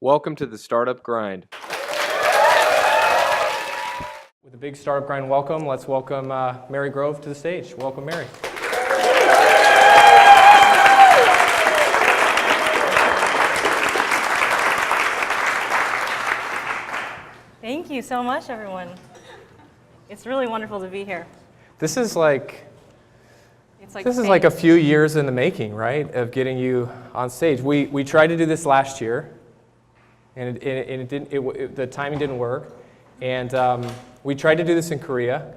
Welcome to the Startup Grind. With a big Startup Grind welcome, let's welcome Mary Grove to the stage. Welcome, Mary. Thank you so much, everyone. It's really wonderful to be here. This is like Fate. a few years in the making, right? Of getting you on stage. We tried to do this last year, and it didn't. The timing didn't work, and we tried to do this in Korea,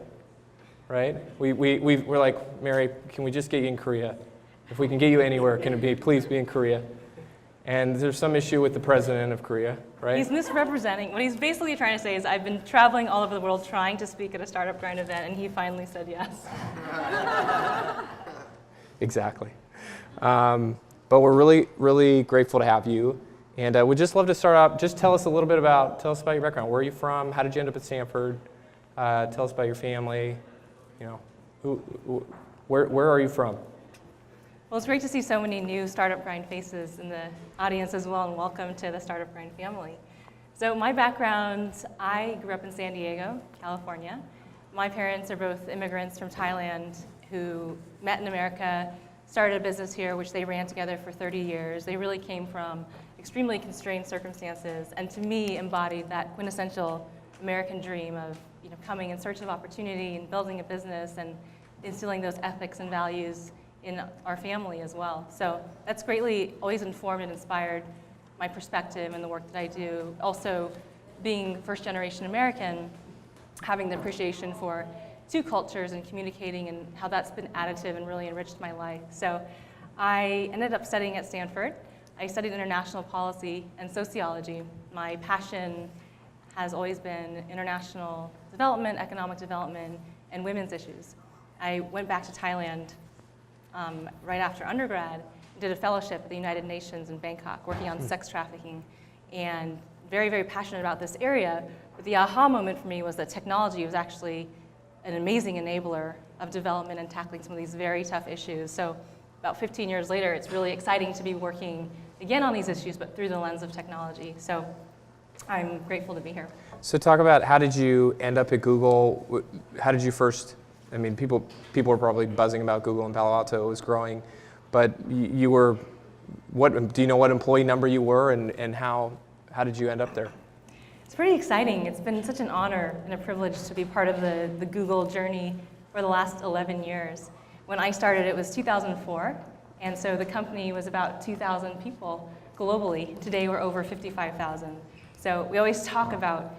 right? We're like, Mary, can we just get you in Korea? If we can get you anywhere, can it please be in Korea? And there's some issue with the president of Korea, right? He's misrepresenting. What he's basically trying to say is, I've been traveling all over the world trying to speak at a Startup Grind event, and he finally said yes. Exactly. But we're really, really grateful to have you. And we'd just love to start out, just tell us about your background. Where are you from? How did you end up at Stanford? Tell us about your family. You know, where are you from? Well, it's great to see so many new Startup Grind faces in the audience as well, and welcome to the Startup Grind family. So my background, I grew up in San Diego, California. My parents are both immigrants from Thailand who met in America, started a business here, which they ran together for 30 years. They really came from extremely constrained circumstances, and to me embodied that quintessential American dream of coming in search of opportunity and building a business and instilling those ethics and values in our family as well. So that's greatly always informed and inspired my perspective and the work that I do. Also, being first-generation American, having the appreciation for two cultures and communicating and how that's been additive and really enriched my life. So I ended up studying at Stanford. I studied international policy and sociology. My passion has always been international development, economic development, and women's issues. I went back to Thailand right after undergrad, did a fellowship at the United Nations in Bangkok, working on sex trafficking, and very, very passionate about this area. But the aha moment for me was that technology was actually an amazing enabler of development and tackling some of these very tough issues. So about 15 years later, it's really exciting to be working again on these issues, but through the lens of technology. So I'm grateful to be here. So talk about, how did you end up at Google? How did you first, I mean, people were probably buzzing about Google in Palo Alto. It was growing, but you were, do you know what employee number you were, and how did you end up there? It's pretty exciting. It's been such an honor and a privilege to be part of the Google journey for the last 11 years. When I started, it was 2004, and so the company was about 2,000 people globally. Today, we're over 55,000. So we always talk about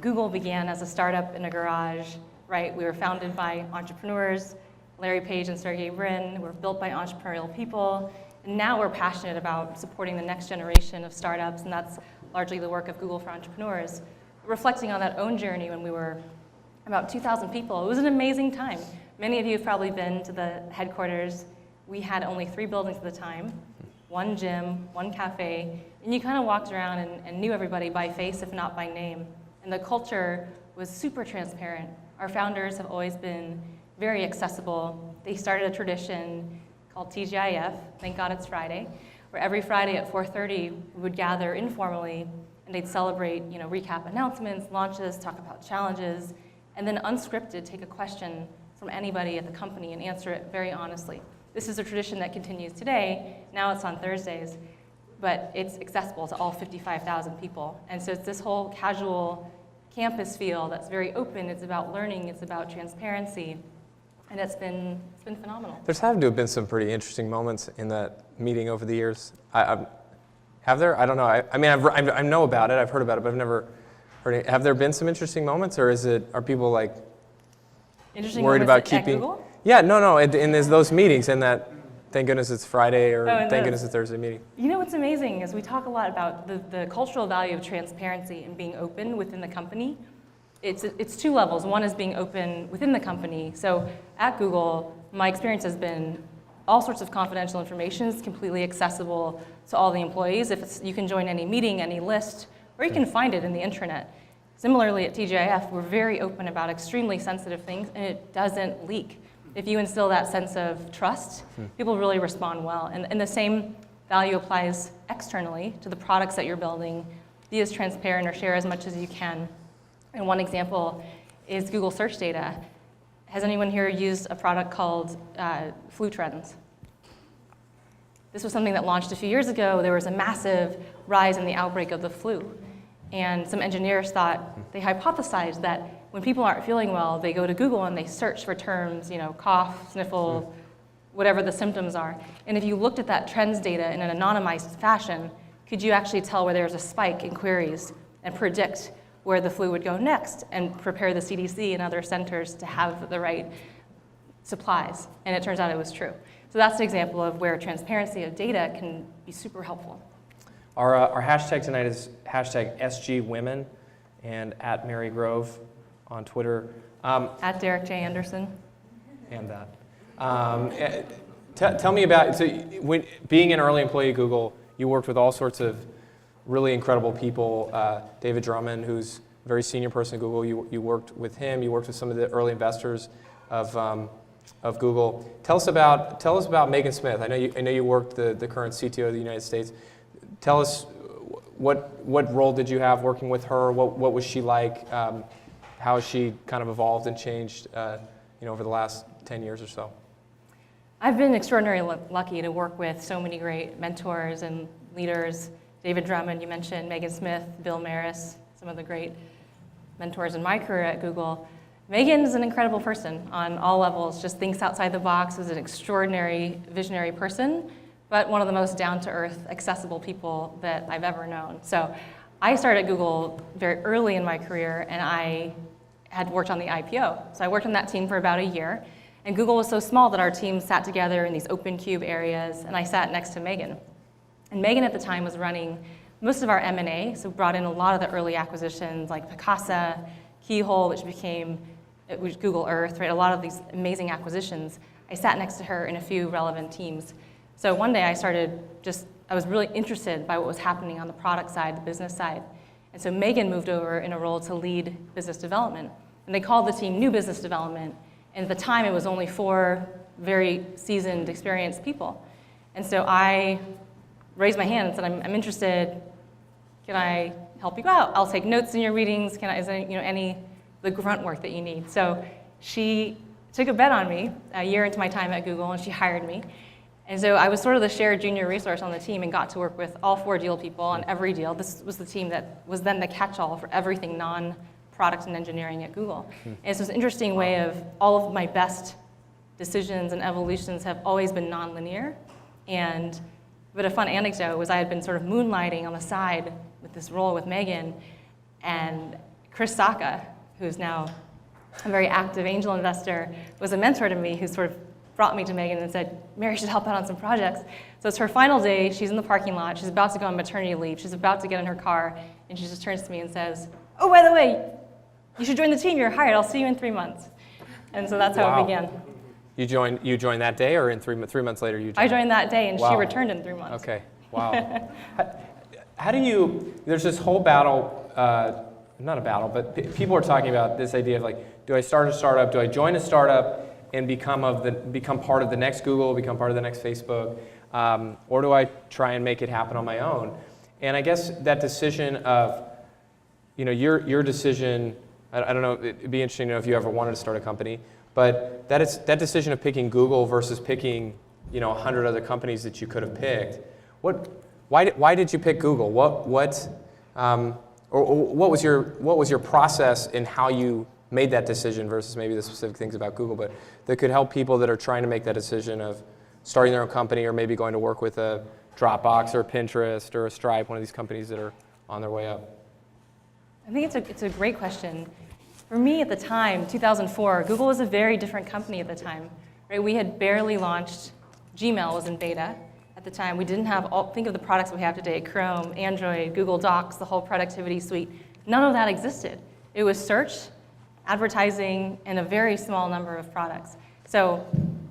Google began as a startup in a garage, right? We were founded by entrepreneurs, Larry Page and Sergey Brin. We're built by entrepreneurial people. And now we're passionate about supporting the next generation of startups, and that's largely the work of Google for Entrepreneurs. Reflecting on that own journey when we were about 2,000 people, it was an amazing time. Many of you have probably been to the headquarters. We had only 3 buildings at the time, 1 gym, 1 cafe, and you kind of walked around and knew everybody by face, if not by name. And the culture was super transparent. Our founders have always been very accessible. They started a tradition called TGIF, thank God it's Friday, where every Friday at 4:30 we would gather informally and they'd celebrate, recap announcements, launches, talk about challenges, and then unscripted take a question from anybody at the company and answer it very honestly. This is a tradition that continues today. Now it's on Thursdays, but it's accessible to all 55,000 people. And so it's this whole casual campus feel that's very open. It's about learning, it's about transparency, and it's been phenomenal. There's having to have been some pretty interesting moments in that meeting over the years. Have there? I don't know. I know about it. I've heard about it, but I've never heard it. Have there been some interesting moments, or are people like worried about keeping? At Google? Yeah, no. In those meetings, and that, thank goodness it's Friday, or thank goodness it's Thursday meeting. You know what's amazing is we talk a lot about the cultural value of transparency and being open within the company. It's 2 levels. One is being open within the company. So at Google, my experience has been all sorts of confidential information is completely accessible to all the employees. You can join any meeting, any list, or you can find it in the intranet. Similarly, at TGIF, we're very open about extremely sensitive things, and it doesn't leak. If you instill that sense of trust, people really respond well. And the same value applies externally to the products that you're building, be as transparent or share as much as you can. And one example is Google search data. Has anyone here used a product called Flu Trends? This was something that launched a few years ago. There was a massive rise in the outbreak of the flu. And some engineers thought, they hypothesized that when people aren't feeling well, they go to Google and they search for terms, cough, sniffle, whatever the symptoms are. And if you looked at that trends data in an anonymized fashion, could you actually tell where there's a spike in queries and predict where the flu would go next and prepare the CDC and other centers to have the right supplies? And it turns out it was true. So that's an example of where transparency of data can be super helpful. Our hashtag tonight is hashtag SGWomen and at Mary Grove on Twitter. At Derek J. Anderson. And that. Tell me about, so when being an early employee at Google, you worked with all sorts of really incredible people. David Drummond, who's a very senior person at Google, you worked with him. You worked with some of the early investors of Google. Tell us about Megan Smith. I know you worked the current CTO of the United States. Tell us what role did you have working with her? What was she like? How has she kind of evolved and changed over the last 10 years or so? I've been extraordinarily lucky to work with so many great mentors and leaders. David Drummond, you mentioned, Megan Smith, Bill Maris, some of the great mentors in my career at Google. Megan is an incredible person on all levels, just thinks outside the box, is an extraordinary visionary person, but one of the most down-to-earth, accessible people that I've ever known. So I started at Google very early in my career, and I had worked on the IPO. So I worked on that team for about a year, and Google was so small that our team sat together in these open cube areas, and I sat next to Megan. And Megan at the time was running most of our M&A, so brought in a lot of the early acquisitions like Picasa, Keyhole, which Google Earth, right? A lot of these amazing acquisitions. I sat next to her in a few relevant teams. So one day I was really interested by what was happening on the product side, the business side. And so Megan moved over in a role to lead business development. And they called the team New Business Development. And at the time, it was only 4 very seasoned, experienced people. And so I raised my hand and said, I'm interested. Can I help you out? I'll take notes in your meetings. Is there the grunt work that you need? So she took a bet on me a year into my time at Google, and she hired me. And so I was sort of the shared junior resource on the team and got to work with all 4 deal people on every deal. This was the team that was then the catch-all for everything non-product and engineering at Google. And so it's an interesting way of all of my best decisions and evolutions have always been nonlinear. But a fun anecdote was I had been sort of moonlighting on the side with this role with Megan, and Chris Sacca, who's now a very active angel investor, was a mentor to me who sort of brought me to Megan and said, Mary should help out on some projects. So it's her final day, she's in the parking lot, she's about to go on maternity leave, she's about to get in her car, and she just turns to me and says, oh, by the way, you should join the team, you're hired, I'll see you in 3 months. And so that's how it began. You joined that day, or in 3 months later you joined? I joined that day, and she returned in 3 months. Okay, wow. How do there's this whole battle, not a battle, but people are talking about this idea of like, do I start a startup, do I join a startup and become part of the next Google, become part of the next Facebook, or do I try and make it happen on my own? And I guess that decision of, your decision, I don't know, it'd be interesting to know if you ever wanted to start a company, but that decision of picking Google versus picking, 100 other companies that you could have picked. Why did you pick Google? What was your process in how you made that decision versus maybe the specific things about Google, but that could help people that are trying to make that decision of starting their own company or maybe going to work with a Dropbox or a Pinterest or a Stripe, one of these companies that are on their way up? I think it's a great question. For me at the time, 2004, Google was a very different company at the time. Right? We had barely launched, Gmail was in beta at the time. We didn't have, think of the products we have today, Chrome, Android, Google Docs, the whole productivity suite. None of that existed. It was search, advertising, and a very small number of products. So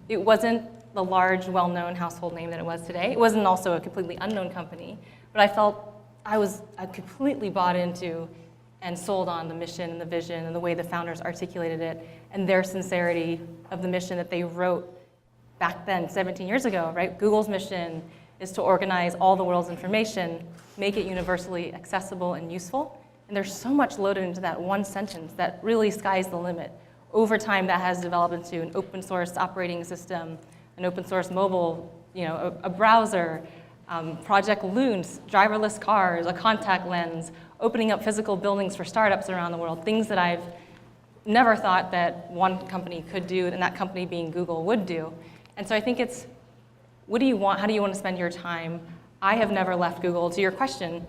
it wasn't the large, well-known household name that it was today. It wasn't also a completely unknown company, but I felt I completely bought into and sold on the mission and the vision and the way the founders articulated it and their sincerity of the mission that they wrote back then, 17 years ago, right? Google's mission is to organize all the world's information, make it universally accessible and useful. And there's so much loaded into that one sentence that really sky's the limit. Over time, that has developed into an open source operating system, an open source mobile, a browser, Project Loons, driverless cars, a contact lens, opening up physical buildings for startups around the world, things that I've never thought that one company could do, and that company being Google would do. And so I think it's, what do you want? How do you want to spend your time? I have never left Google. To your question,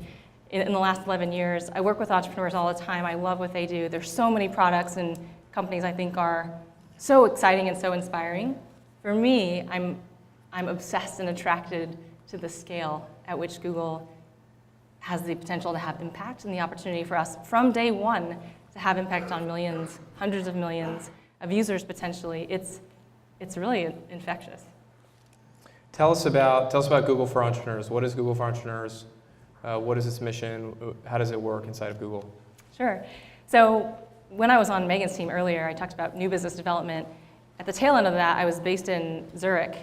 in the last 11 years, I work with entrepreneurs all the time. I love what they do. There's so many products and companies I think are so exciting and so inspiring. For me, I'm obsessed and attracted to the scale at which Google has the potential to have impact and the opportunity for us from day one to have impact on millions, hundreds of millions of users potentially. It's really infectious. Tell us about Google for Entrepreneurs. What is Google for Entrepreneurs? What is its mission? How does it work inside of Google? Sure. So when I was on Megan's team earlier, I talked about new business development. At the tail end of that, I was based in Zurich,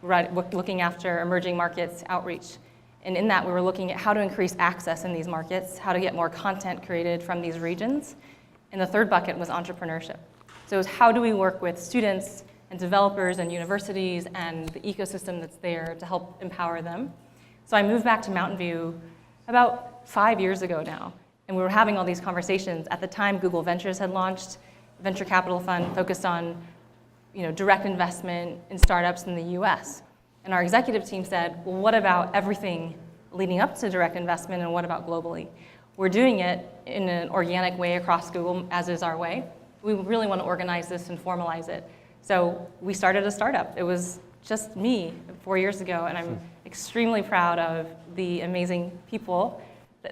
looking after emerging markets outreach. And in that, we were looking at how to increase access in these markets, how to get more content created from these regions. And the third bucket was entrepreneurship. So it was how do we work with students and developers and universities and the ecosystem that's there to help empower them. So I moved back to Mountain View about 5 years ago now. And we were having all these conversations. At the time, Google Ventures had launched a venture capital fund focused on direct investment in startups in the US. And our executive team said, well, what about everything leading up to direct investment, and what about globally? We're doing it in an organic way across Google, as is our way. We really want to organize this and formalize it. So we started a startup. It was just me 4 years ago, and I'm extremely proud of the amazing people,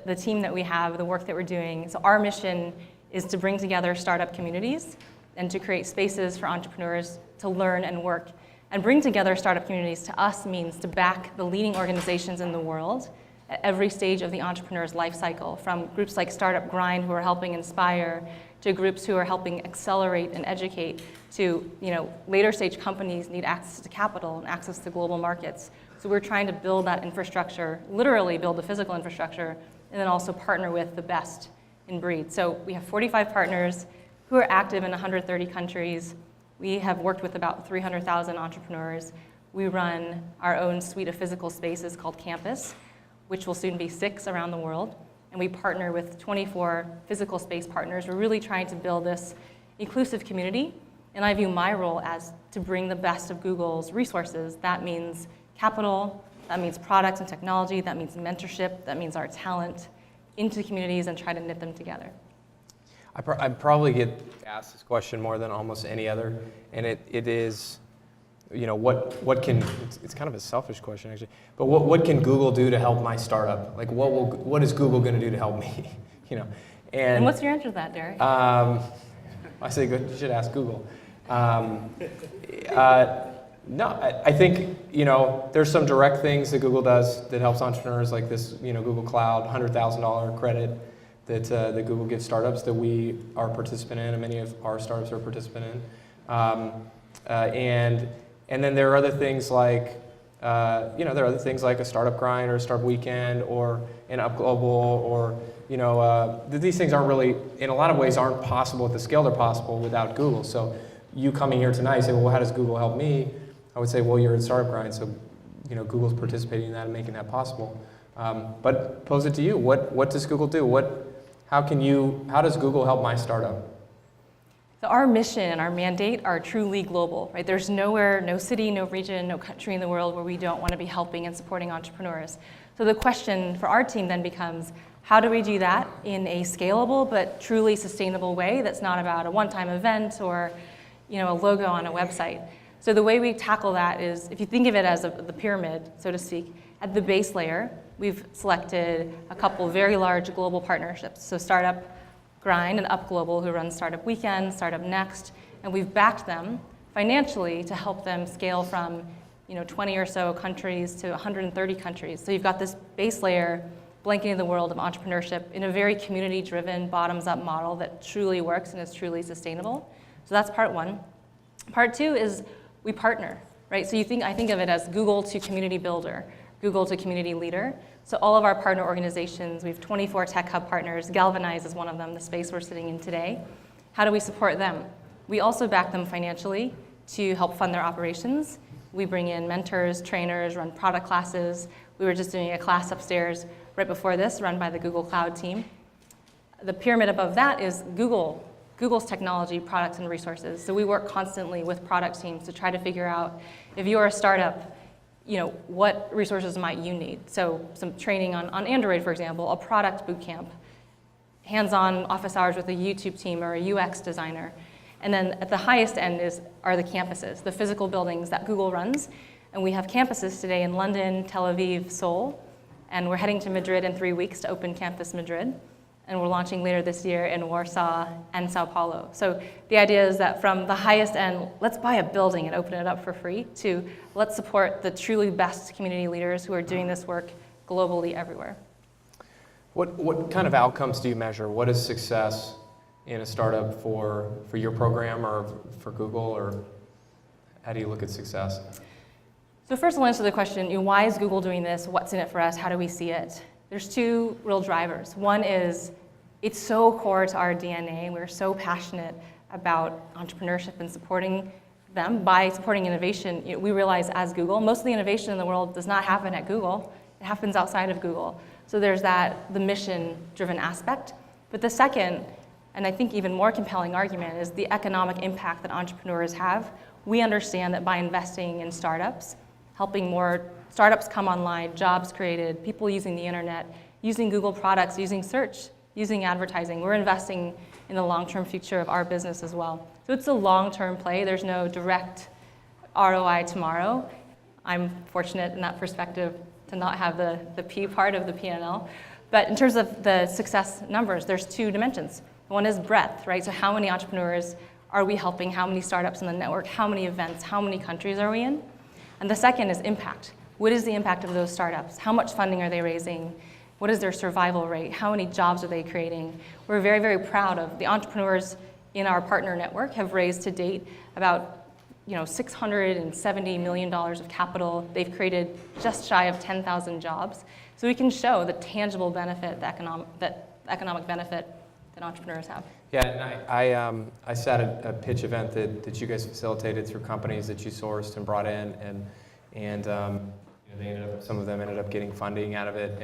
the team that we have, the work that we're doing. So our mission is to bring together startup communities and to create spaces for entrepreneurs to learn and work. And bring together startup communities to us means to back the leading organizations in the world at every stage of the entrepreneur's life cycle, from groups like Startup Grind, who are helping inspire, to groups who are helping accelerate and educate, to later stage companies need access to capital and access to global markets. So we're trying to build that infrastructure, literally build the physical infrastructure, and then also partner with the best in breed. So we have 45 partners who are active in 130 countries. We have worked with about 300,000 entrepreneurs. We run our own suite of physical spaces called Campus, which will soon be 6 around the world. And we partner with 24 physical space partners. We're really trying to build this inclusive community. And I view my role as to bring the best of Google's resources. That means capital, that means products and technology, that means mentorship, that means our talent into communities and try to knit them together. I probably get asked this question more than almost any other, and it is, what can, it's kind of a selfish question actually, but what can Google do to help my startup? Like what is Google going to do to help me? And what's your answer to that, Derek? I say good, you should ask Google. No, I think, there's some direct things that Google does that helps entrepreneurs, like this, Google Cloud, $100,000 credit that Google gives startups that we are a participant in, and many of our startups are a participant in. And then there are other things like, a Startup Grind or a Startup Weekend or an Up Global, or, these things aren't really, in a lot of ways, aren't possible at the scale they're possible without Google. So you coming here tonight say, well, how does Google help me? I would say, well, you're at Startup Grind, so Google's participating in that and making that possible. But pose it to you. What does Google do? How does Google help my startup? So our mission and our mandate are truly global, right? There's nowhere, no city, no region, no country in the world where we don't want to be helping and supporting entrepreneurs. So the question for our team then becomes, how do we do that in a scalable but truly sustainable way that's not about a one-time event or a logo on a website? So the way we tackle that is, if you think of it as the pyramid, so to speak, at the base layer, we've selected a couple very large global partnerships. So Startup Grind and Up Global, who runs Startup Weekend, Startup Next, and we've backed them financially to help them scale from 20 or so countries to 130 countries. So you've got this base layer blanketing the world of entrepreneurship in a very community-driven, bottoms-up model that truly works and is truly sustainable. So that's part one. Part two is we partner, right? So I think of it as Google to community builder, Google to community leader. So all of our partner organizations, we have 24 Tech Hub partners. Galvanize is one of them, the space we're sitting in today. How do we support them? We also back them financially to help fund their operations. We bring in mentors, trainers, run product classes. We were just doing a class upstairs right before this, run by the Google Cloud team. The pyramid above that is Google's technology, products, and resources. So we work constantly with product teams to try to figure out, if you're a startup, what resources might you need? So some training on Android, for example, a product bootcamp, hands-on office hours with a YouTube team or a UX designer. And then at the highest end are the campuses, the physical buildings that Google runs. And we have campuses today in London, Tel Aviv, Seoul, and we're heading to Madrid in 3 weeks to open Campus Madrid. And we're launching later this year in Warsaw and Sao Paulo. So the idea is that from the highest end, let's buy a building and open it up for free, to let's support the truly best community leaders who are doing this work globally everywhere. What kind of outcomes do you measure? What is success in a startup for your program or for Google, or how do you look at success? So first I'll answer the question, why is Google doing this? What's in it for us? How do we see it? There's two real drivers. One is it's so core to our DNA. We're so passionate about entrepreneurship and supporting them. By supporting innovation, we realize as Google, most of the innovation in the world does not happen at Google. It happens outside of Google. So there's the mission-driven aspect. But the second, and I think even more compelling argument, is the economic impact that entrepreneurs have. We understand that by investing in startups, helping more startups come online, jobs created, people using the internet, using Google products, using search, using advertising, we're investing in the long-term future of our business as well. So it's a long-term play. There's no direct ROI tomorrow. I'm fortunate in that perspective to not have the P part of the P&L. But in terms of the success numbers, there's two dimensions. One is breadth, right? So how many entrepreneurs are we helping? How many startups in the network? How many events? How many countries are we in? And the second is impact. What is the impact of those startups? How much funding are they raising? What is their survival rate? How many jobs are they creating? We're very, very proud of the entrepreneurs in our partner network have raised to date about $670 million of capital. They've created just shy of 10,000 jobs. So we can show the tangible benefit, the economic benefit that entrepreneurs have. Yeah, and I sat at a pitch event that you guys facilitated through companies that you sourced and brought in, and some of them ended up getting funding out of it,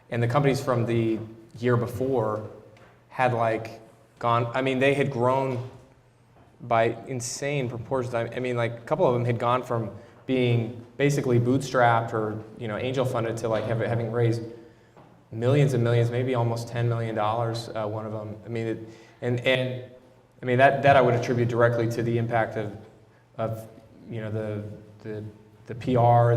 and the companies from the year before had they had grown by insane proportions. I mean, a couple of them had gone from being basically bootstrapped or angel funded to having raised millions and millions, maybe almost $10 million. One of them. I mean, that I would attribute directly to the impact of the PR,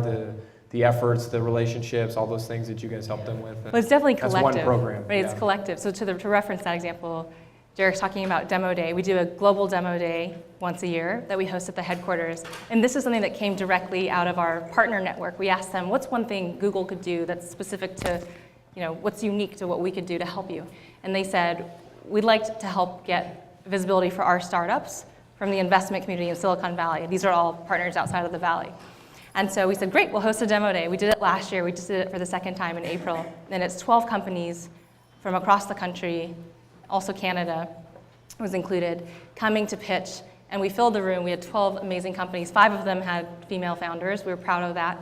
the efforts, the relationships, all those things that you guys helped them with. Well, it's definitely collective. That's one program. Right, yeah. It's collective. So to reference that example, Derek's talking about Demo Day. We do a global Demo Day once a year that we host at the headquarters. And this is something that came directly out of our partner network. We asked them, what's one thing Google could do that's specific to, what's unique to what we could do to help you? And they said, we'd like to help get visibility for our startups from the investment community in Silicon Valley. These are all partners outside of the Valley. And so we said, great, we'll host a Demo Day. We did it last year. We just did it for the second time in April. And it's 12 companies from across the country, also Canada was included, coming to pitch. And we filled the room. We had 12 amazing companies. 5 of them had female founders. We were proud of that.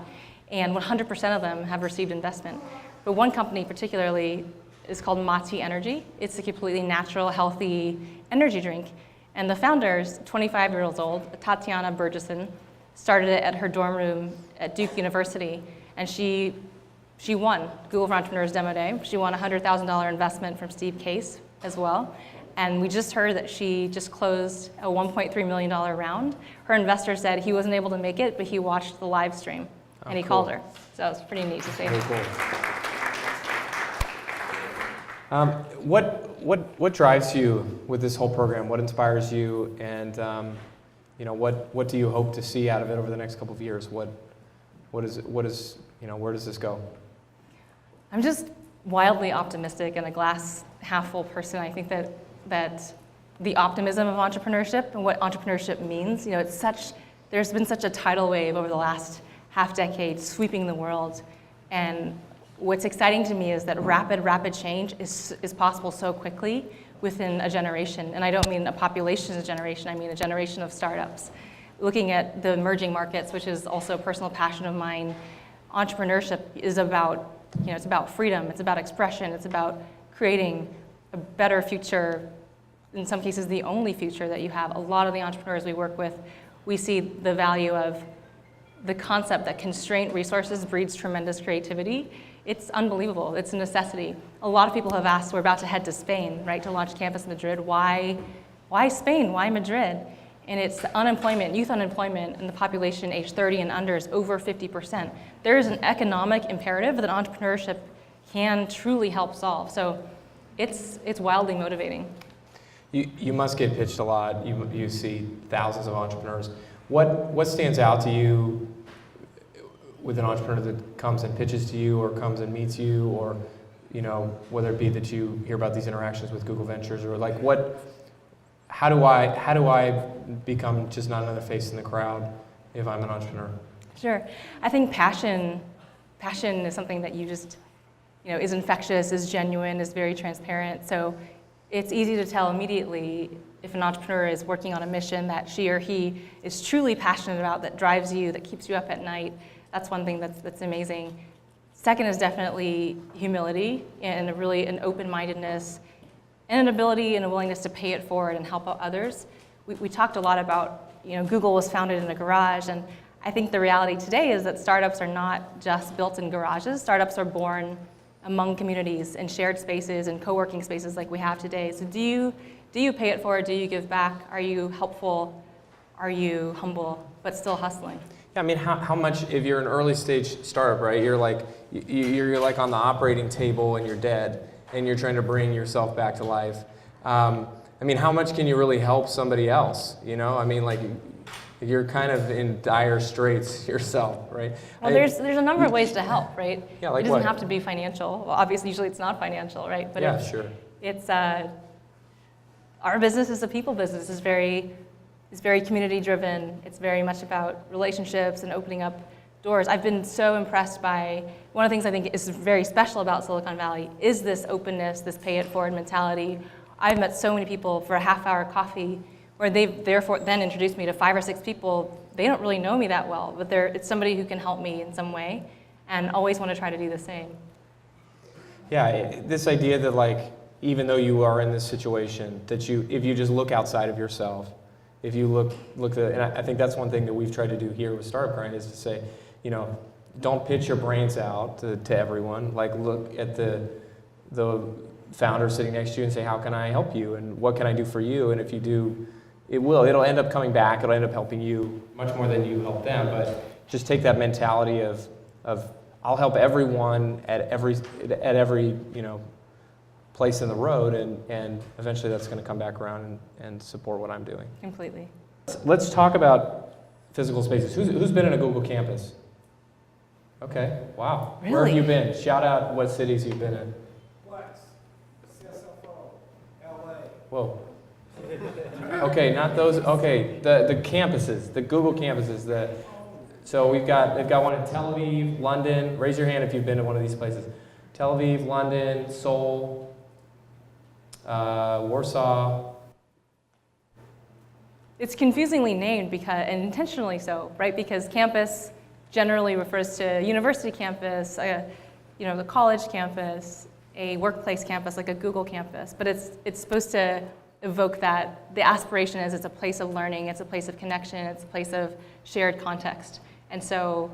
And 100% of them have received investment. But one company particularly is called Mati Energy. It's a completely natural, healthy energy drink. And the founders, 25 years old, Tatiana Burgesson, started it at her dorm room at Duke University. And she won Google for Entrepreneurs Demo Day. She won a $100,000 investment from Steve Case as well. And we just heard that she just closed a $1.3 million round. Her investor said he wasn't able to make it, but he watched the live stream, and he called her. So it was pretty neat to see. Very cool. What drives you with this whole program? What inspires you, and what do you hope to see out of it over the next couple of years? Where does this go? I'm just wildly optimistic and a glass half full person. I think that the optimism of entrepreneurship and what entrepreneurship means, there's been such a tidal wave over the last half decade sweeping the world. And what's exciting to me is that rapid change is possible so quickly within a generation. And I don't mean a population generation, I mean a generation of startups. Looking at the emerging markets, which is also a personal passion of mine, entrepreneurship is about, it's about freedom, it's about expression, it's about creating a better future, in some cases the only future that you have. A lot of the entrepreneurs we work with, we see the value of the concept that constrained resources breeds tremendous creativity. It's unbelievable, it's a necessity. A lot of people have asked, we're about to head to Spain, right, to launch Campus Madrid. Why Spain, why Madrid? And it's unemployment, youth unemployment in the population age 30 and under is over 50%. There is an economic imperative that entrepreneurship can truly help solve. So it's wildly motivating. You must get pitched a lot. You see thousands of entrepreneurs. What stands out to you with an entrepreneur that comes and pitches to you or comes and meets you, or whether it be that you hear about these interactions with Google Ventures, or like how do I become just not another face in the crowd if I'm an entrepreneur? Sure. I think passion is something that you just, is infectious, is genuine, is very transparent. So it's easy to tell immediately if an entrepreneur is working on a mission that she or he is truly passionate about, that drives you, that keeps you up at night. That's one thing that's amazing. Second is definitely humility and an open-mindedness and an ability and a willingness to pay it forward and help out others. We talked a lot about, Google was founded in a garage, and I think the reality today is that startups are not just built in garages. Startups are born among communities and shared spaces and co-working spaces like we have today. So do you pay it forward? Do you give back? Are you helpful? Are you humble, but still hustling? Yeah, I mean, how much, if you're an early stage startup, right, you're like on the operating table and you're dead, and you're trying to bring yourself back to life. I mean, how much can you really help somebody else? I mean, like, you're kind of in dire straits yourself, right? Well, there's a number of ways to help, right? Yeah, like it doesn't what? have to be financial. Well, obviously, usually it's not financial, right? But yeah, sure. It's our business is a people business. It's very community driven. It's very much about relationships and opening up doors. I've been so impressed by, one of the things I think is very special about Silicon Valley is this openness, this pay it forward mentality. I've met so many people for a half-hour coffee where they've therefore then introduced me to 5 or 6 people. They don't really know me that well, but it's somebody who can help me in some way, and always want to try to do the same. Yeah, this idea that, like, even though you are in this situation, that if you just look outside of yourself, if you look at, and I think that's one thing that we've tried to do here with Startup Grind is to say, don't pitch your brains out to everyone. Like, look at the founder sitting next to you and say, how can I help you? And what can I do for you? And if you do, it'll end up coming back. It'll end up helping you much more than you help them. But just take that mentality of I'll help everyone at every place in the road, and eventually that's going to come back around and support what I'm doing. Completely. Let's talk about physical spaces. Who's been in a Google campus? Okay, wow. Really? Where have you been? Shout out what cities you've been in. Flex, CSFO, LA. Whoa. Okay, not those. Okay, the campuses, the Google campuses. So they've got one in Tel Aviv, London. Raise your hand if you've been to one of these places. Tel Aviv, London, Seoul, Warsaw. It's confusingly named and intentionally so, right? Because campus generally refers to university campus, the college campus, a workplace campus like a Google campus. But it's supposed to evoke that the aspiration is it's a place of learning, it's a place of connection, it's a place of shared context. And so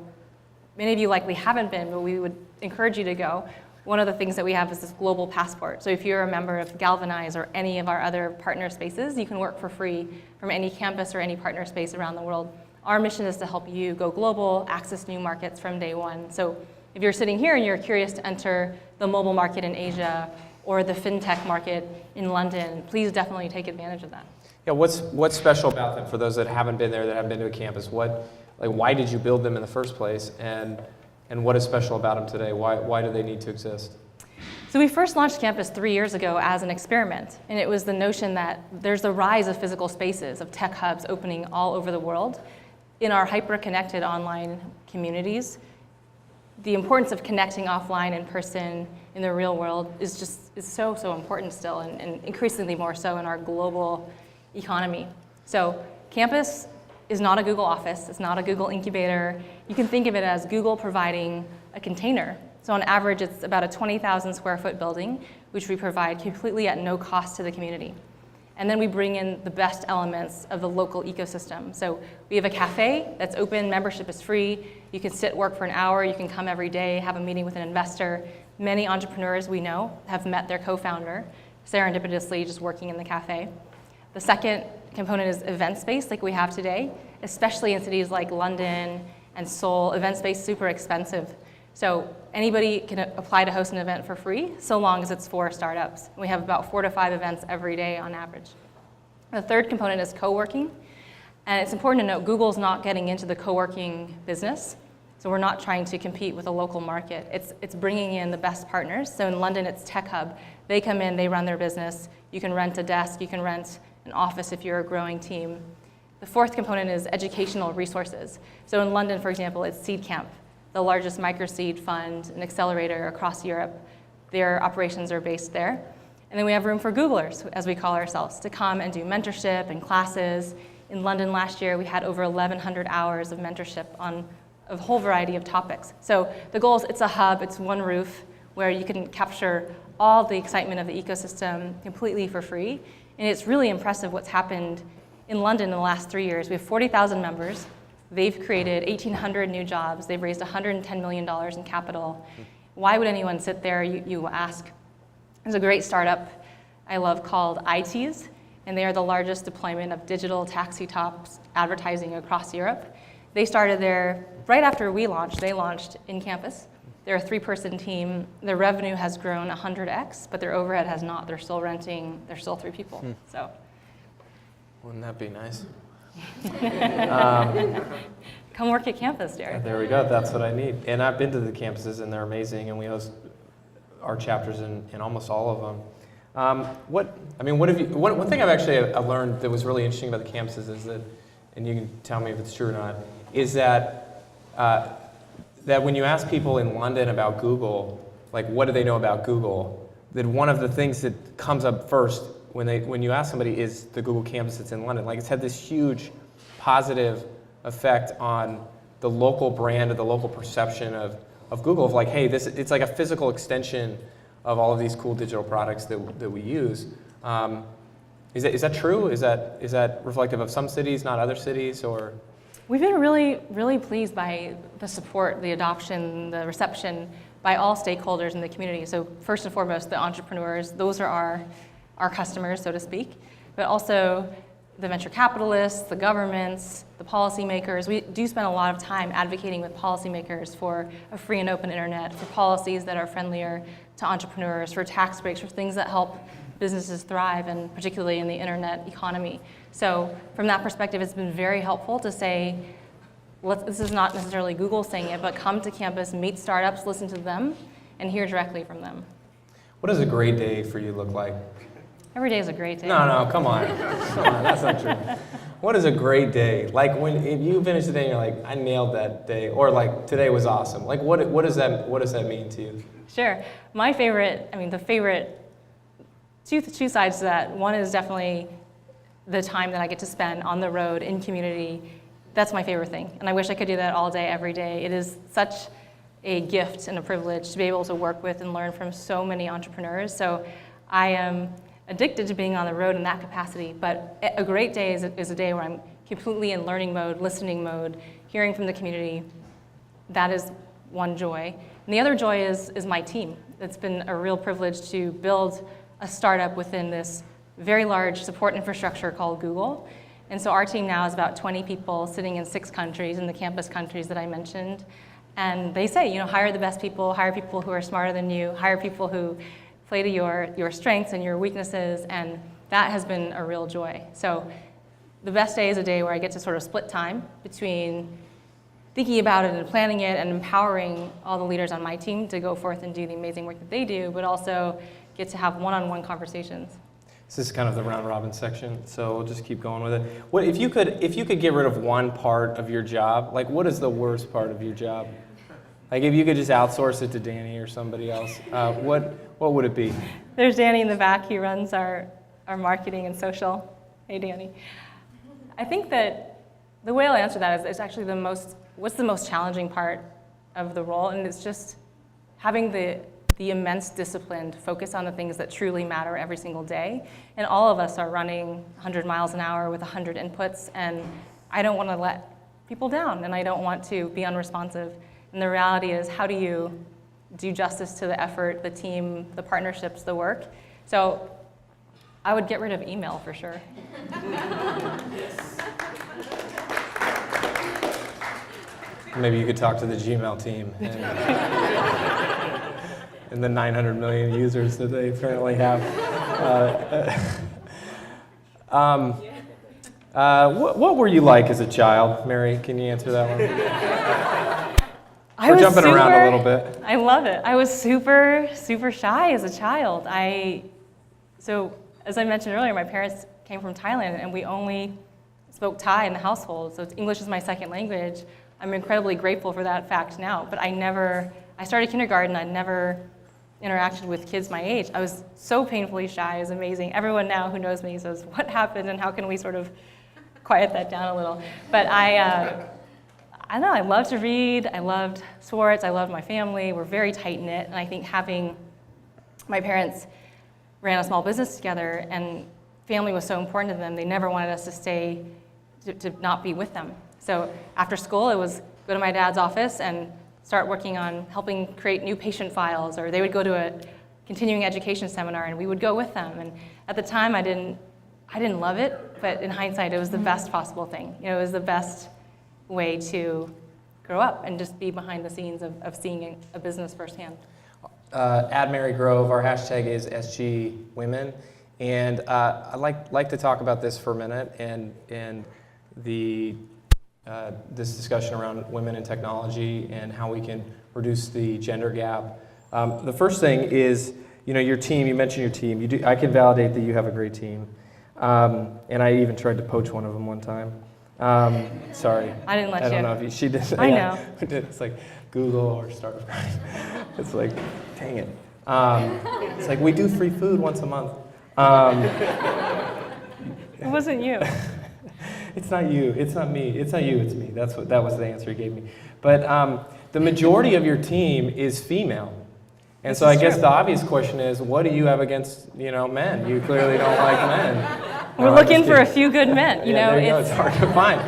many of you likely haven't been, but we would encourage you to go. One of the things that we have is this global passport. So if you're a member of Galvanize or any of our other partner spaces, you can work for free from any campus or any partner space around the world. Our mission is to help you go global, access new markets from day one. So if you're sitting here and you're curious to enter the mobile market in Asia or the fintech market in London, please definitely take advantage of that. Yeah, what's special about them for those that haven't been there, that haven't been to a campus? Why did you build them in the first place, and what is special about them today? Why do they need to exist? So we first launched Campus 3 years ago as an experiment, and it was the notion that there's the rise of physical spaces, of tech hubs opening all over the world. In our hyper-connected online communities, the importance of connecting offline in person in the real world is so important still, and increasingly more so in our global economy. So campus is not a Google office, it's not a Google incubator. You can think of it as Google providing a container. So on average, it's about a 20,000 square foot building, which we provide completely at no cost to the community. And then we bring in the best elements of the local ecosystem. So we have a cafe that's open, membership is free. You can sit, work for an hour, you can come every day, have a meeting with an investor. Many entrepreneurs we know have met their co-founder, serendipitously just working in the cafe. The second component is event space like we have today, especially in cities like London and Seoul. Event space is super expensive. So anybody can apply to host an event for free, so long as it's for startups. We have about 4 to 5 events every day on average. The third component is co-working. And it's important to note, Google's not getting into the co-working business. So we're not trying to compete with a local market. It's bringing in the best partners. So in London, it's Tech Hub. They come in, they run their business. You can rent a desk, you can rent an office if you're a growing team. The fourth component is educational resources. So in London, for example, it's Seed Camp, the largest micro-seed fund and accelerator across Europe. Their operations are based there. And then we have room for Googlers, as we call ourselves, to come and do mentorship and classes. In London last year, we had over 1,100 hours of mentorship on a whole variety of topics. So the goal is it's a hub, it's one roof, where you can capture all the excitement of the ecosystem completely for free. And it's really impressive what's happened in London in the last 3 years. We have 40,000 members. They've created 1,800 new jobs. They've raised $110 million in capital. Why would anyone sit there, you ask? There's a great startup I love called ITs, and they are the largest deployment of digital taxi tops advertising across Europe. They started there right after we launched. They launched in campus. They're a 3-person team. Their revenue has grown 100x, but their overhead has not. They're still renting. They're still 3 people. So, Wouldn't that be nice? come work at campus, Derek. There we go. That's what I need. And I've been to the campuses, and they're amazing, and we host our chapters in almost all of them. One thing I've learned that was really interesting about the campuses is that, and you can tell me if it's true or not, is that that when you ask people in London about Google, like what do they know about Google, that one of the things that comes up first when you ask somebody is the Google campus that's in London. Like it's had this huge positive effect on the local brand or the local perception of Google, of like, hey, it's like a physical extension of all of these cool digital products that we use. Is that true? Is that reflective of some cities, not other cities, or? We've been really, really pleased by the support, the adoption, the reception by all stakeholders in the community. So first and foremost, the entrepreneurs, those are our customers, so to speak, but also the venture capitalists, the governments, the policymakers. We do spend a lot of time advocating with policymakers for a free and open internet, for policies that are friendlier to entrepreneurs, for tax breaks, for things that help businesses thrive, and particularly in the internet economy. So from that perspective, it's been very helpful to say, this is not necessarily Google saying it, but come to campus, meet startups, listen to them, and hear directly from them. What does a great day for you look like? Every day is a great day. No, come on. Come on, that's not true. What is a great day? Like if you finish the day and you're like, I nailed that day, or like today was awesome. Like what does that mean to you? Sure. My favorite, two sides to that. One is definitely the time that I get to spend on the road in community. That's my favorite thing. And I wish I could do that all day, every day. It is such a gift and a privilege to be able to work with and learn from so many entrepreneurs. So I am addicted to being on the road in that capacity. But a great day is a day where I'm completely in learning mode, listening mode, hearing from the community. That is one joy. And the other joy is my team. It's been a real privilege to build a startup within this very large support infrastructure called Google. And so our team now is about 20 people sitting in 6 countries, in the campus countries that I mentioned. And they say, hire the best people, hire people who are smarter than you, hire people who play to your strengths and your weaknesses, and that has been a real joy. So the best day is a day where I get to sort of split time between thinking about it and planning it and empowering all the leaders on my team to go forth and do the amazing work that they do, but also get to have one-on-one conversations. This is kind of the round robin section, so we'll just keep going with it. What if you could get rid of one part of your job? Like, what is the worst part of your job? Like if you could just outsource it to Danny or somebody else, what would it be? There's Danny in the back. He runs our marketing and social. Hey, Danny. I think that the way I'll answer that is actually what's the most challenging part of the role, and it's just having the immense discipline to focus on the things that truly matter every single day. And all of us are running 100 miles an hour with 100 inputs, and I don't want to let people down, and I don't want to be unresponsive. And the reality is, how do you do justice to the effort, the team, the partnerships, the work? So I would get rid of email for sure. Maybe you could talk to the Gmail team and the 900 million users that they apparently have. What were you like as a child, Mary? Can you answer that one? We're jumping around a little bit. I love it. I was super, super shy as a child. So as I mentioned earlier, my parents came from Thailand, and we only spoke Thai in the household. So English is my second language. I'm incredibly grateful for that fact now. But I started kindergarten. I never interacted with kids my age. I was so painfully shy. It was amazing. Everyone now who knows me says, what happened and how can we sort of quiet that down a little? But I don't know, I loved to read, I loved sports, I loved my family. We're very tight-knit, and I think having my parents ran a small business together, and family was so important to them, they never wanted us to stay, to not be with them. So after school, it was go to my dad's office and start working on helping create new patient files, or they would go to a continuing education seminar, and we would go with them. And at the time, I didn't love it, but in hindsight, it was the best possible thing. It was the best way to grow up and just be behind the scenes of seeing a business firsthand. At Mary Grove, our hashtag is SG Women, and I'd like to talk about this for a minute and this discussion around women in technology and how we can reduce the gender gap. The first thing is, your team. You mentioned your team. I can validate that you have a great team, and I even tried to poach one of them one time. Sorry. I didn't let you. I don't know if she did. I know. It's like Google or Startup Grind. It's like, dang it. It's like we do free food once a month. It wasn't you. It's not you. It's not me. It's not you. It's me. That was the answer he gave me. But the majority of your team is female, and so I guess the obvious question is, what do you have against men? You clearly don't like men. We're looking for a few good men. There you go. It's hard to find.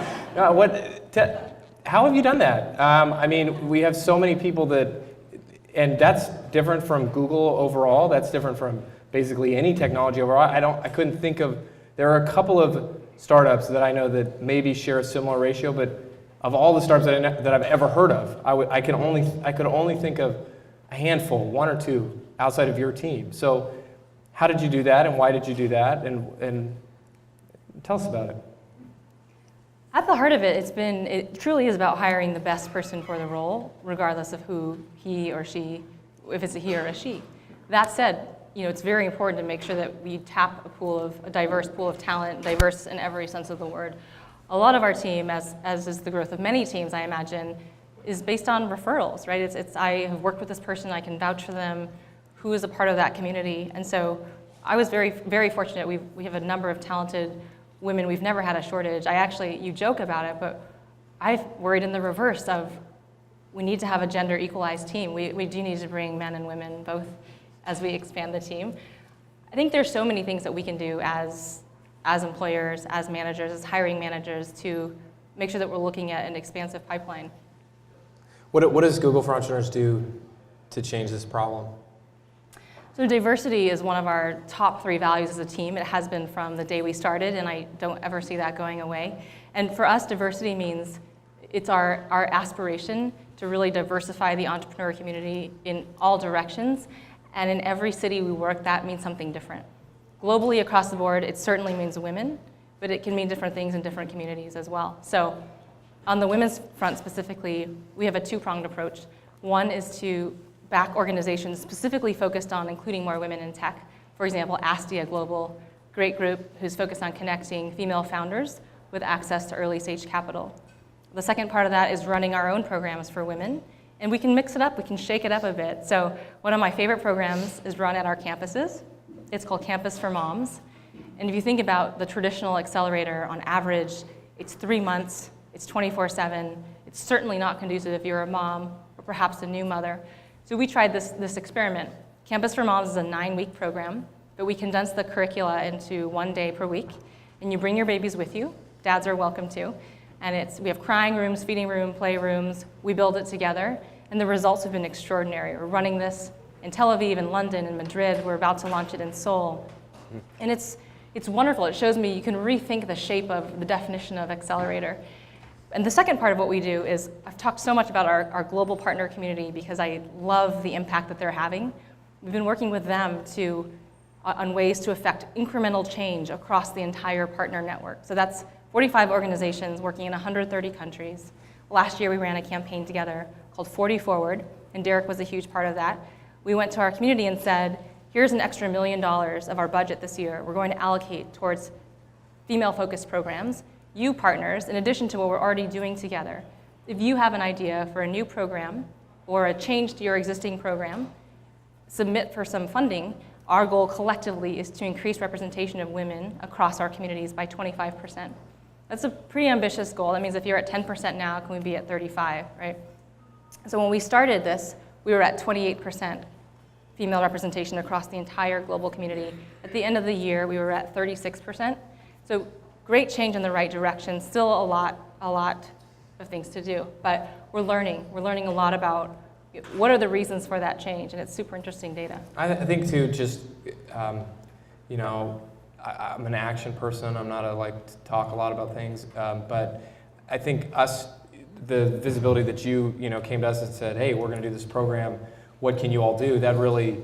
How have you done that? We have so many people that, and that's different from Google overall. That's different from basically any technology overall. I couldn't think of. There are a couple of startups that I know that maybe share a similar ratio, but of all the startups that I've ever heard of, I could only think of a handful, one or two, outside of your team. So, how did you do that, and why did you do that, and tell us about it. At the heart of it, it truly is about hiring the best person for the role, regardless of who he or she, if it's a he or a she. That said, it's very important to make sure that we tap a diverse pool of talent, diverse in every sense of the word. A lot of our team, as is the growth of many teams, I imagine, is based on referrals, right? It's I have worked with this person, I can vouch for them, who is a part of that community. And so I was very, very fortunate. We have a number of talented women. We've never had a shortage. You joke about it, but I've worried in the reverse of we need to have a gender equalized team. We do need to bring men and women both as we expand the team. I think there's so many things that we can do as employers, as managers, as hiring managers to make sure that we're looking at an expansive pipeline. What does Google for Entrepreneurs do to change this problem? So diversity is one of our top 3 values as a team. It has been from the day we started, and I don't ever see that going away. And for us, diversity means it's our aspiration to really diversify the entrepreneur community in all directions. And in every city we work, that means something different. Globally, across the board, it certainly means women, but it can mean different things in different communities as well. So on the women's front specifically, we have a 2-pronged approach. One is to back organizations specifically focused on including more women in tech. For example, Astia Global, great group who's focused on connecting female founders with access to early stage capital. The second part of that is running our own programs for women And we can mix it up, we can shake it up a bit. So one of my favorite programs is run at our campuses. It's called Campus for Moms. And if you think about the traditional accelerator, on average, it's 3 months, it's 24/7. It's certainly not conducive if you're a mom or perhaps a new mother. So we tried this experiment. Campus for Moms is a 9-week program, but we condense the curricula into 1 day per week. And you bring your babies with you. Dads are welcome to. And we have crying rooms, feeding room, play rooms. We build it together. And the results have been extraordinary. We're running this in Tel Aviv, in London, in Madrid. We're about to launch it in Seoul. And it's wonderful. It shows me you can rethink the shape of the definition of accelerator. And the second part of what we do is, I've talked so much about our global partner community because I love the impact that they're having. We've been working with them on ways to affect incremental change across the entire partner network. So that's 45 organizations working in 130 countries. Last year we ran a campaign together called 40 Forward, and Derek was a huge part of that. We went to our community and said, here's an extra $1 million of our budget this year. We're going to allocate towards female-focused programs. You partners, in addition to what we're already doing together, if you have an idea for a new program or a change to your existing program, submit for some funding. Our goal collectively is to increase representation of women across our communities by 25%. That's a pretty ambitious goal. That means if you're at 10% now, can we be at 35, right? So when we started this, we were at 28% female representation across the entire global community. At the end of the year, we were at 36%. So great change in the right direction. Still a lot of things to do, but we're learning. We're learning a lot about what are the reasons for that change, and it's super interesting data. I think too, just I'm an action person. I'm not to talk a lot about things, but I think the visibility that you came to us and said, hey, we're going to do this program. What can you all do? That really,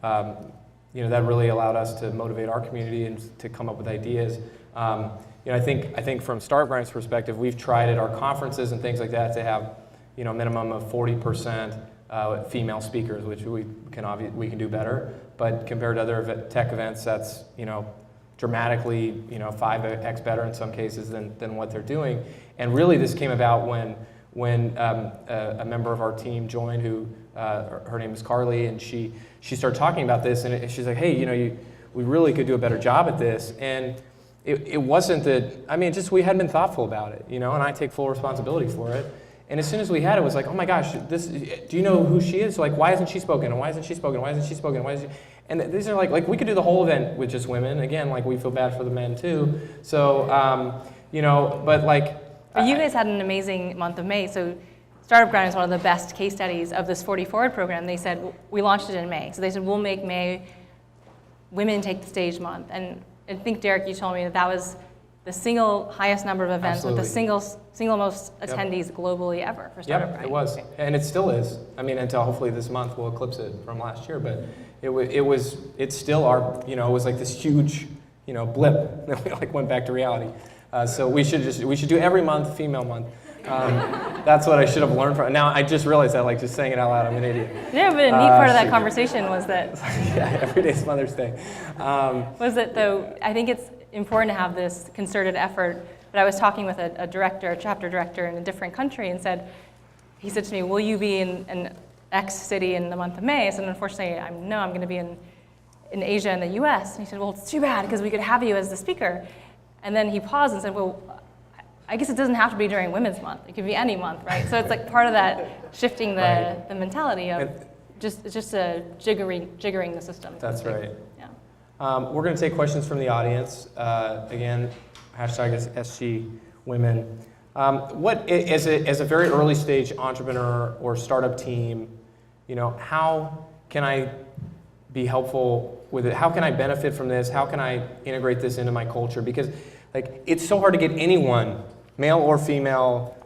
that really allowed us to motivate our community and to come up with ideas. I think from Startup Grind's perspective, we've tried at our conferences and things like that to have minimum of 40% female speakers, which we can do better. But compared to other tech events, that's dramatically 5x better in some cases than what they're doing. And really, this came about when a member of our team joined, who her name is Carly, and she started talking about this, and she's like, hey, we really could do a better job at this. And it wasn't that, just we hadn't been thoughtful about it, and I take full responsibility for it. And as soon as we had it was like, oh my gosh, do you know who she is? Like, why hasn't she spoken? And why hasn't she spoken? Why hasn't she spoken? Why isn't she? And these are like we could do the whole event with just women. Again, we feel bad for the men too. So, but But you guys had an amazing month of May. So Startup Grind is one of the best case studies of this 40 Forward program. They said, we launched it in May. So they said, we'll make May Women Take the Stage month. And I think, Derek, you told me that was the single highest number of events Absolutely. with the single most attendees globally ever for Startup Grind. It was. And it still is. Until hopefully this month we'll eclipse it from last year. But it's still our, it was like this huge, blip that we went back to reality. So we should do every month, female month. That's what I should have learned from. Now I just realized that, just saying it out loud, I'm an idiot. Yeah, but a neat part of that conversation was that. Yeah, every day's Mother's Day. Was that though? I think it's important to have this concerted effort. But I was talking with a chapter director in a different country, and he said to me, "Will you be in an X city in the month of May?" I said, "Unfortunately, I'm going to be in Asia and the U.S." And he said, "Well, it's too bad because we could have you as the speaker." And then he paused and said, "Well, I guess it doesn't have to be during Women's Month. It could be any month, right?" So it's part of that shifting the mentality of just jiggering the system. That's right. Yeah. We're going to take questions from the audience. Again, hashtag is SG Women. What as a very early stage entrepreneur or startup team, how can I be helpful with it? How can I benefit from this? How can I integrate this into my culture? Because it's so hard to get anyone, male or female,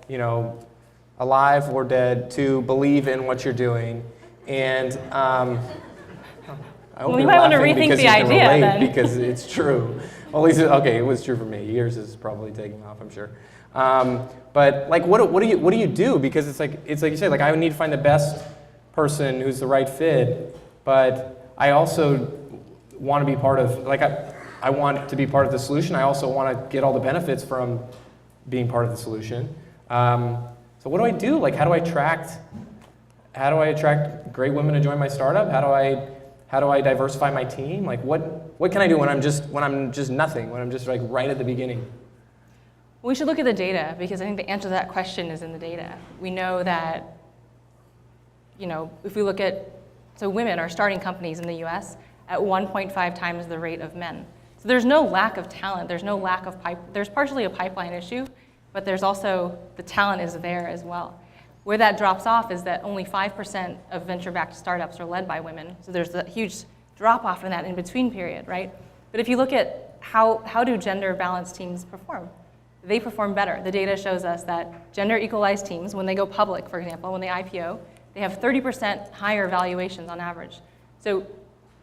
alive or dead, to believe in what you're doing. And I hope you might want to rethink the idea then. Because it's true. Well, at least it was true for me. Yours is probably taking off, I'm sure. But what do you do? Because it's like you said, I would need to find the best person who's the right fit, but I also want to be part of, I want to be part of the solution. I also want to get all the benefits from being part of the solution. So what do I do? How do I attract how do I attract great women to join my startup? How do I diversify my team? Like what can I do when I'm just nothing, when I'm just like right at the beginning? We should look at the data, because I think the answer to that question is in the data. We know that, if we look at, so women are starting companies in the US at 1.5 times the rate of men. So there's no lack of talent, there's no lack of there's partially a pipeline issue, but there's also, the talent is there as well. Where that drops off is that only 5% of venture-backed startups are led by women. So there's a huge drop-off in that in-between period, right? But if you look at how do gender-balanced teams perform? They perform better. The data shows us that gender-equalized teams, when they go public, for example, when they IPO, they have 30% higher valuations on average. So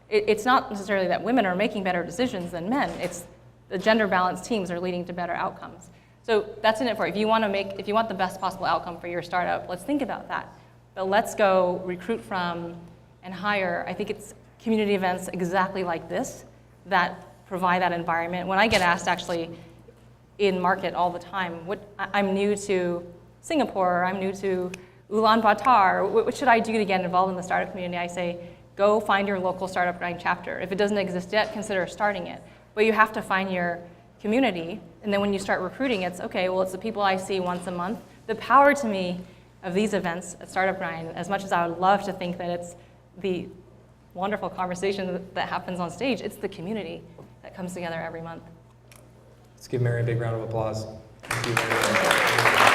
it's not necessarily that women are making better decisions than men. It's the gender-balanced teams are leading to better outcomes. So that's in it for you. If you want the best possible outcome for your startup, let's think about that. But let's go recruit from and hire. I think it's community events exactly like this that provide that environment. When I get asked actually in market all the time, I'm new to Singapore, I'm new to Ulaanbaatar, what should I do to get involved in the startup community? I say, go find your local startup grind chapter. If it doesn't exist yet, consider starting it. But you have to find your community, and then when you start recruiting, it's okay, well, it's the people I see once a month. The power to me of these events at Startup Grind, as much as I would love to think that it's the wonderful conversation that happens on stage, it's the community that comes together every month. Let's give Mary a big round of applause. Thank you very much.